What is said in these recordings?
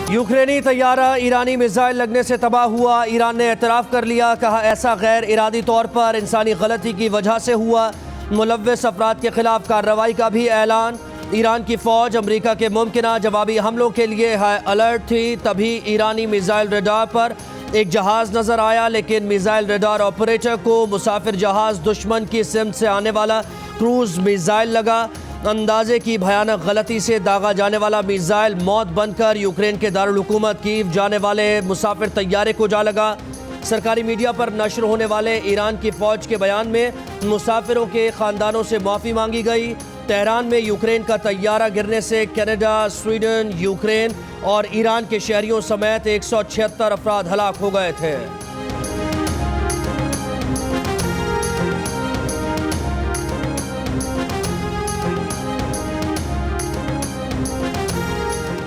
यूक्रेनी तैयारा ईरानी मिसाइल लगने से तबाह हुआ। ईरान ने एतराफ़ कर लिया, कहा ऐसा गैर इरादी तौर पर इंसानी गलती की वजह से हुआ। मुलव्विस अफराद के खिलाफ कार्रवाई का भी ऐलान। ईरान की फ़ौज अमरीका के मुमकिना जवाबी हमलों के लिए हाई अलर्ट थी। तभी ईरानी मिसाइल रडार पर एक जहाज़ नज़र आया, लेकिन मिसाइल रडार ऑपरेटर को मुसाफिर जहाज़ दुश्मन की सिमत से आने वाला क्रूज़ मिसाइल लगा। अंदाजे की भयानक गलती से दागा जाने वाला मिसाइल मौत बनकर यूक्रेन के दारुल हुकूमत कीव जाने वाले मुसाफिर तैयारे को जा लगा। सरकारी मीडिया पर नशर होने वाले ईरान की फ़ौज के बयान में मुसाफिरों के ख़ानदानों से माफ़ी मांगी गई। तेहरान में यूक्रेन का तैयारा गिरने से कनाडा, स्वीडन, यूक्रेन और ईरान के शहरियों समेत 176 अफराद हलाक हो गए थे।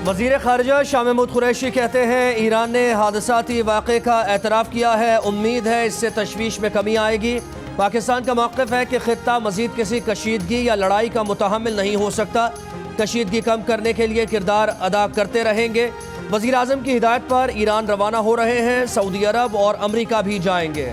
वज़ीर ख़ारिजा शाह महमूद कुरैशी कहते हैं ईरान ने हादसाती वाक़े का एतराफ़ किया है। उम्मीद है इससे तशवीश में कमी आएगी। पाकिस्तान का मौक़िफ़ है कि ख़ित्ता मज़ीद किसी कशीदगी या लड़ाई का मुतहम्मिल नहीं हो सकता। कशीदगी कम करने के लिए किरदार अदा करते रहेंगे। वज़ीर आज़म की हिदायत पर ईरान रवाना हो रहे हैं। सऊदी अरब और अमरीका भी जाएंगे।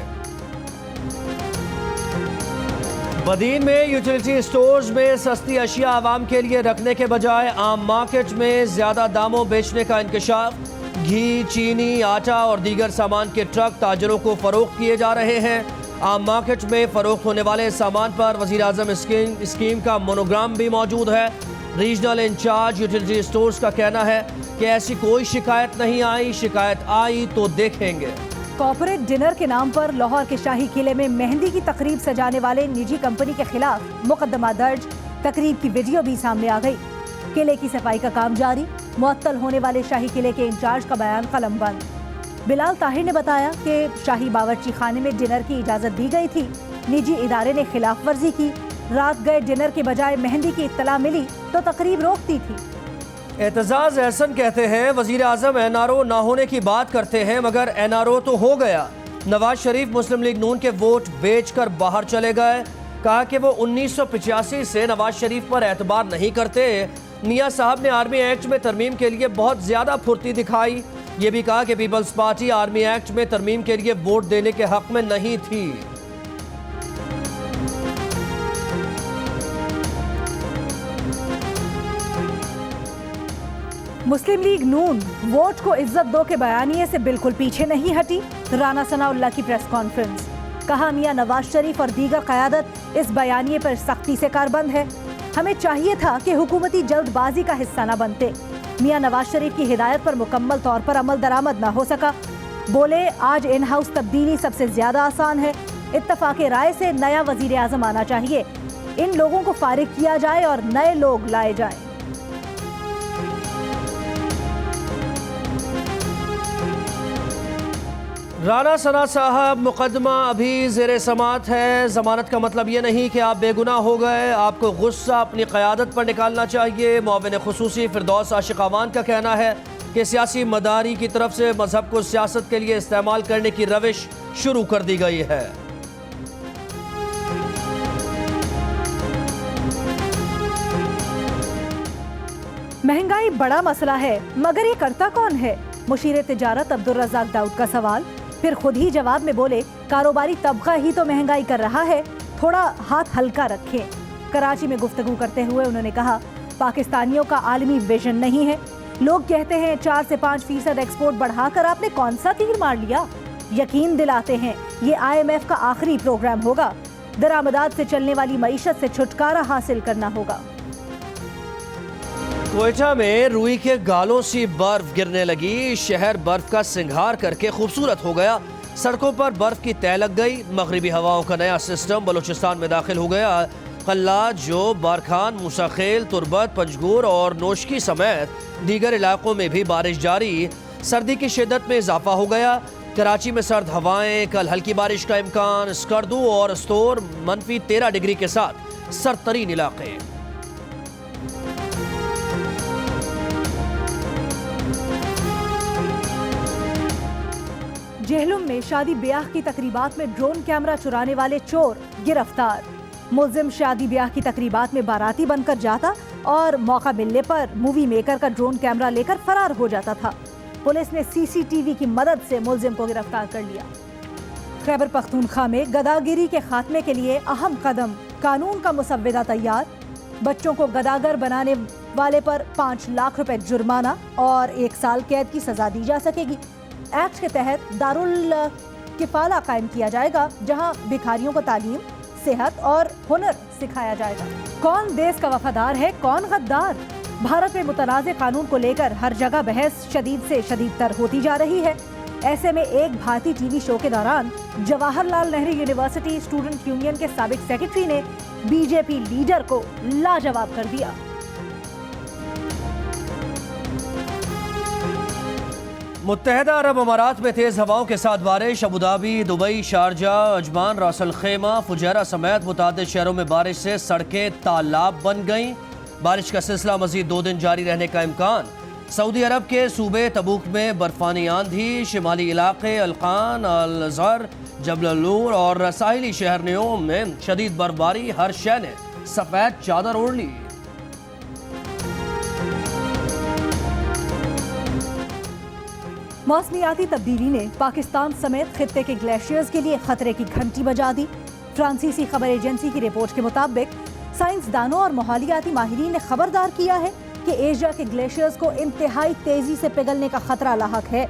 बदीन में यूटिलिटी स्टोर्स में सस्ती अशिया आवाम के लिए रखने के बजाय आम मार्केट में ज़्यादा दामों बेचने का इंकशाफ। घी, चीनी, आटा और दीगर सामान के ट्रक ताजरों को फ़रोख्त किए जा रहे हैं। आम मार्केट में फ़रोख्त होने वाले सामान पर वज़ीर आज़म स्कीम का मोनोग्राम भी मौजूद है। रीजनल इंचार्ज यूटिलिटी स्टोर्स का कहना है कि ऐसी कोई शिकायत नहीं आई, शिकायत आई तो देखेंगे। कॉर्पोरेट डिनर के नाम पर लाहौर के शाही किले में मेहंदी की तकरीब सजाने वाले निजी कंपनी के खिलाफ मुकदमा दर्ज। तकरीब की वीडियो भी सामने आ गई। किले की सफाई का काम जारी। मुअत्तल होने वाले शाही किले के इंचार्ज का बयान कलमबंद। बिलाल ताहिर ने बताया कि शाही बावर्ची खाने में डिनर की इजाज़त दी गई थी। निजी इदारे ने खिलाफ वर्जी की। रात गए डिनर के बजाय मेहंदी की इत्तला मिली तो तकरीब रोक दी थी। एतजाज़ एहसन कहते हैं वज़ीर आज़म NRO ना होने की बात करते हैं, मगर NRO तो हो गया। नवाज शरीफ मुस्लिम लीग नून के वोट बेच कर बाहर चले गए। कहा कि वो 1985 से नवाज शरीफ पर एतबार नहीं करते। मियाँ साहब ने आर्मी एक्ट में तरमीम के लिए बहुत ज़्यादा फुर्ती दिखाई। ये भी कहा कि पीपल्स पार्टी आर्मी एक्ट में तरमीम के लिए वोट देने के हक में नहीं थी। मुस्लिम लीग नून वोट को इज्जत दो के बयानिए से बिल्कुल पीछे नहीं हटी। राना सनाउल्लाह की प्रेस कॉन्फ्रेंस। कहा मियां नवाज शरीफ और दीगर क़यादत इस बयानिए पर सख्ती से कारबंद है। हमें चाहिए था कि हुकूमती जल्दबाजी का हिस्सा न बनते। मियां नवाज शरीफ की हिदायत पर मुकम्मल तौर पर अमल दरामद न हो सका। बोले आज इन हाउस तब्दीली सबसे ज्यादा आसान है। इत्तफाक़े राय से नया वज़ीर आज़म आना चाहिए। इन लोगों को फारिग किया जाए और नए लोग लाए जाए। राना सना साहब, मुकदमा अभी ज़ेरे समात है। ज़मानत का मतलब ये नहीं कि आप बेगुनाह हो गए। आपको गुस्सा अपनी क़यादत पर निकालना चाहिए। मुआविन ख़ुसूसी फिरदौस आशिक़ अवान का कहना है कि सियासी मदारी की तरफ से मजहब को सियासत के लिए इस्तेमाल करने की रविश शुरू कर दी गई है। महंगाई बड़ा मसला है, मगर ये करता कौन है? मुशीर तिजारत अब्दुल रज़ाक दाऊद का सवाल। फिर खुद ही जवाब में बोले कारोबारी तबका ही तो महंगाई कर रहा है, थोड़ा हाथ हल्का रखें। कराची में गुफ्तगू करते हुए उन्होंने कहा पाकिस्तानियों का आलमी विजन नहीं है। लोग कहते हैं 4 से 5% एक्सपोर्ट बढ़ाकर आपने कौन सा तीर मार लिया। यकीन दिलाते हैं ये IMF का आखिरी प्रोग्राम होगा। दरामदात से चलने वाली मईशत से छुटकारा हासिल करना होगा। क्वेटा में रुई के गालों सी बर्फ गिरने लगी। शहर बर्फ का सिंगार करके खूबसूरत हो गया। सड़कों पर बर्फ की तय लग गई। मगरिबी हवाओं का नया सिस्टम बलूचिस्तान में दाखिल हो गया। कल्लाज, जोब, बारखान, मूसाखेल, तुरबत, पंजगूर और नोशकी समेत दीगर इलाकों में भी बारिश जारी। सर्दी की शिद्दत में इजाफा हो गया। कराची में सर्द हवाएं, कल हल्की बारिश का इम्कान। स्कर्दू और स्तोर -13 डिग्री के साथ सरतरीन इलाके। जेहलुम में शादी ब्याह की तकरीबात में ड्रोन कैमरा चुराने वाले चोर गिरफ्तार। मुल्जिम शादी ब्याह की तकरीबात में बाराती बनकर जाता और मौका मिलने पर मूवी मेकर का ड्रोन कैमरा लेकर फरार हो जाता था। पुलिस ने सीसीटीवी की मदद से मुलजिम को गिरफ्तार कर लिया। खैबर पख्तूनख्वा में गदागिरी के खात्मे के लिए अहम कदम, कानून का मुसव्वदा तैयार। बच्चों को गदागर बनाने वाले पर 5 लाख रुपए जुर्माना और 1 साल कैद की सजा दी जा सकेगी। एक्ट के तहत दारुल किफाला कायम किया जाएगा, जहां भिखारियों को तालीम, सेहत और हुनर सिखाया जाएगा। कौन देश का वफादार है, कौन गद्दार? भारत में मुतनाज़ कानून को लेकर हर जगह बहस शदीद से शदीदतर होती जा रही है। ऐसे में एक भारतीय टीवी शो के दौरान Jawaharlal Nehru university student union के साबिक सेक्रेटरी ने बीजेपी लीडर को लाजवाब कर दिया। मुत्तहदा अरब अमारात में तेज हवाओं के साथ बारिश। Abu Dhabi, Dubai, Sharjah, Ajman, रास अल खैमा, फुजैरा समेत मुतादिद शहरों में बारिश से सड़कें तालाब बन गईं। बारिश का सिलसिला मजीद 2 दिन जारी रहने का इम्कान। सऊदी अरब के सूबे तबूक में बर्फानी आंधी, शिमाली इलाके अलकान, अल ज़र, जबल नूर और साहिली शहर न्योम में शदीद बर्फबारी। हर शहर ने सफेद चादर ओढ़ ली। मौसमियाती तब्दीली ने पाकिस्तान समेत खित्ते के ग्लेशियर्स के लिए खतरे की घंटी बजा दी। फ्रांसीसी खबर एजेंसी की रिपोर्ट के मुताबिक साइंसदानों और माहौलियाती माहिरीन ने खबरदार किया है कि एशिया के ग्लेशियर्स को इंतहाई तेजी से पिघलने का खतरा लाहक है।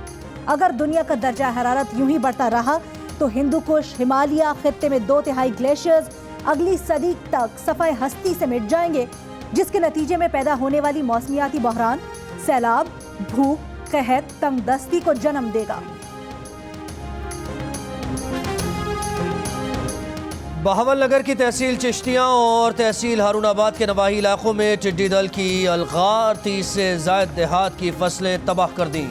अगर दुनिया का दर्जा हरारत यूं ही बढ़ता रहा तो हिंदू कुश, हिमालय खित्ते में 2/3 ग्लेशियर्स अगली सदी तक सफाए हस्ती से मिट जाएंगे, जिसके नतीजे में पैदा होने वाली मौसमियाती बहरान सैलाब, भूख, कहत, तंगदस्ती को जन्म देगा। बहावलनगर की तहसील चिश्तियाँ और तहसील हारूनाबाद के नवाही इलाकों में टिड्डी दल की अलगार, 30 से ज़ायद देहात की फसलें तबाह कर दी।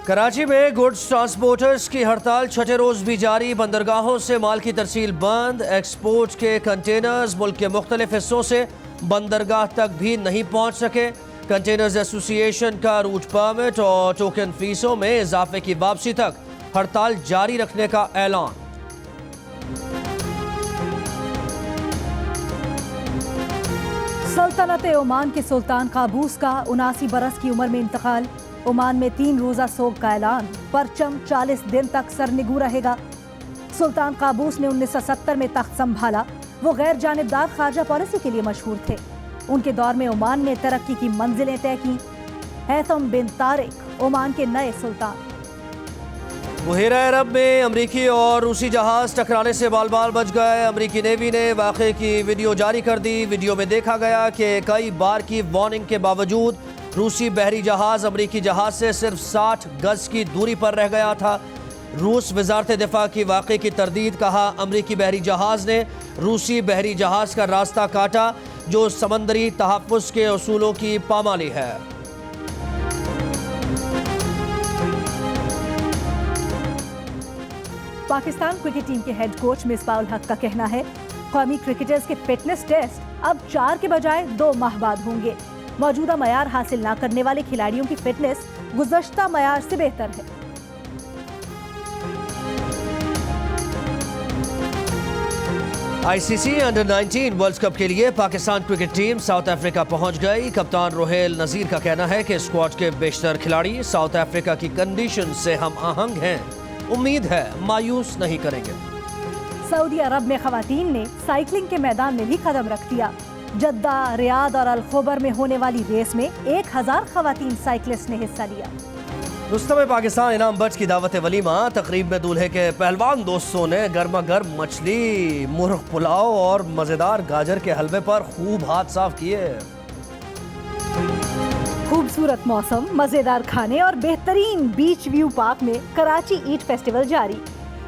कराची में गुड्स ट्रांसपोर्टर्स की हड़ताल 6ठे रोज भी जारी। बंदरगाहों से माल की तरसील बंद। एक्सपोर्ट के कंटेनर्स मुल्क के मुख्तलिफ हिस्सों से बंदरगाह तक भी नहीं पहुँच सके। कंटेनर्स एसोसिएशन का रूट परमिट और टोकन फीसों में इजाफे की वापसी तक हड़ताल जारी रखने का ऐलान। सल्तनत ओमान के सुल्तान काबूस का 79 बरस की उम्र में इंतकाल। ओमान में 3 रोज़ा सोग का ऐलान। परचम 40 दिन तक सरनिगू रहेगा। सुल्तान काबूस ने 1970 में तख्त संभाला। वो गैर जानिबदार खारजा पॉलिसी के लिए मशहूर थे। उनके दौर में ओमान ने तरक्की की मंजिलें तय की। हैथम बिन तारिक ओमान के नए सुल्तान। बहेरा अरब में अमरीकी और रूसी जहाज टकराने से बाल बाल बच गए। अमरीकी नेवी ने वाक़े की वीडियो जारी कर दी। वीडियो में देखा गया कि कई बार की वार्निंग के बावजूद रूसी बहरी जहाज अमरीकी जहाज से सिर्फ 60 गज की दूरी पर रह गया था। रूस वजारत दिफा की वाक़े की तरदीद। कहा, अमरीकी बहरी जहाज ने रूसी बहरी जहाज का रास्ता काटा, जो समंदरी तहफ़्फ़ुज़ के उसूलों की पामाली है। पाकिस्तान क्रिकेट टीम के हेड कोच मिसबाह-उल हक का कहना है, कौमी क्रिकेटर्स के फिटनेस टेस्ट अब 4 के बजाय 2 माह बाद होंगे। मौजूदा मयार हासिल न करने वाले खिलाड़ियों की फिटनेस गुज़श्ता मयार से बेहतर है। आईसीसी अंडर 19 वर्ल्ड कप के लिए Pakistan cricket team south Africa पहुंच गई। कप्तान रोहेल नजीर का कहना है कि स्क्वाड के बेशतर खिलाड़ी साउथ अफ्रीका की कंडीशन से हम आहंग हैं। उम्मीद है मायूस नहीं करेंगे। सऊदी अरब में खवातीन ने साइकिलिंग के मैदान में भी कदम रख दिया। जद्दा, रियाद और अल खोबर में होने वाली रेस में 1000 खवातीन साइकिलिस्ट ने हिस्सा लिया। रुस्तम पाकिस्तान इनाम बख्श की दावत वलीमा। तकरीब में दूल्हे के पहलवान दोस्तों ने गर्मा गर्म मछली, मुर्ग पुलाव और मजेदार गाजर के हलवे पर खूब हाथ साफ किए। खूबसूरत मौसम, मजेदार खाने और बेहतरीन बीच व्यू पार्क में कराची ईट फेस्टिवल जारी।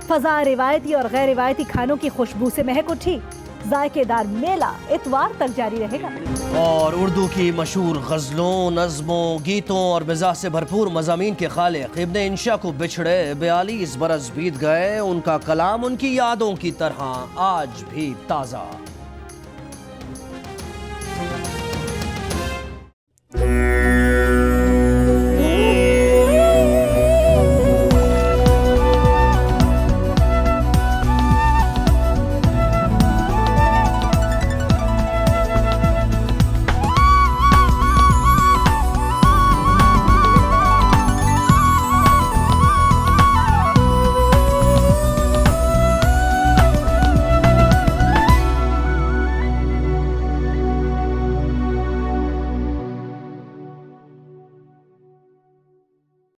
फजा रिवायती और गैर रिवायती खानों की खुशबू से महक उठी। जायकेदार मेला इतवार तक जारी रहेगा। और उर्दू की मशहूर गज़लों, नज़्मों, गीतों और मिजाज से भरपूर मज़ामीन के खालिक इब्ने इंशा को बिछड़े 42 बरस बीत गए। उनका कलाम उनकी यादों की तरह आज भी ताज़ा।